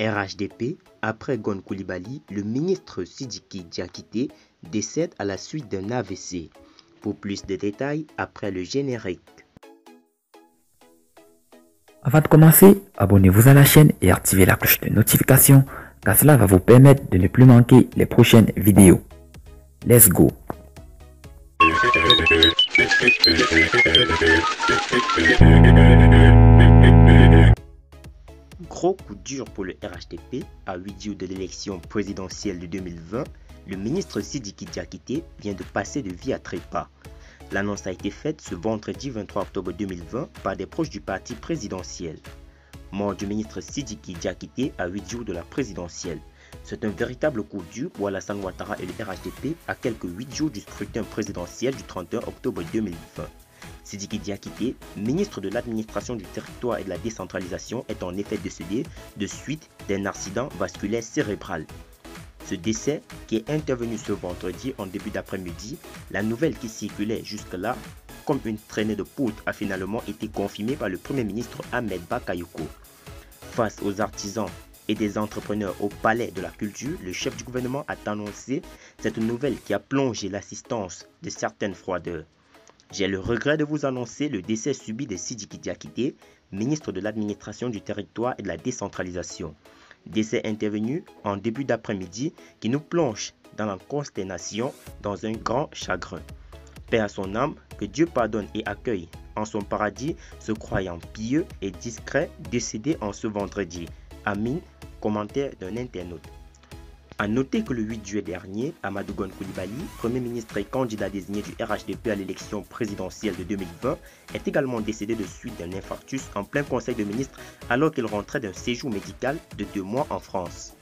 RHDP, après Gon Coulibaly, le ministre Sidiki Diakité décède à la suite d'un AVC. Pour plus de détails, après le générique. Avant de commencer, abonnez-vous à la chaîne et activez la cloche de notification car cela va vous permettre de ne plus manquer les prochaines vidéos. Let's go! Gros coup dur pour le RHDP. À 8 jours de l'élection présidentielle de 2020, le ministre Sidiki Diakité vient de passer de vie à trépas. L'annonce a été faite ce vendredi 23 octobre 2020 par des proches du parti présidentiel. Mort du ministre Sidiki Diakité à 8 jours de la présidentielle. C'est un véritable coup dur pour Alassane Ouattara et le RHDP à quelques 8 jours du scrutin présidentiel du 31 octobre 2020. Sidiki Diakité, ministre de l'administration du territoire et de la décentralisation, est en effet décédé de suite d'un accident vasculaire cérébral. Ce décès, qui est intervenu ce vendredi en début d'après-midi, la nouvelle qui circulait jusque-là comme une traînée de poudre a finalement été confirmée par le Premier ministre Ahmed Bakayoko. Face aux artisans et des entrepreneurs au palais de la culture, le chef du gouvernement a annoncé cette nouvelle qui a plongé l'assistance de certaines froideurs. J'ai le regret de vous annoncer le décès subi de Sidiki Diakité, ministre de l'administration du territoire et de la décentralisation. Décès intervenu en début d'après-midi qui nous plonge dans la consternation, dans un grand chagrin. Paix à son âme, que Dieu pardonne et accueille en son paradis ce croyant pieux et discret décédé en ce vendredi. Amin, commentaire d'un internaute. A noter que le 8 juillet dernier, Amadou Gon Coulibaly, Premier ministre et candidat désigné du RHDP à l'élection présidentielle de 2020, est également décédé de suite d'un infarctus en plein conseil de ministres alors qu'il rentrait d'un séjour médical de 2 mois en France.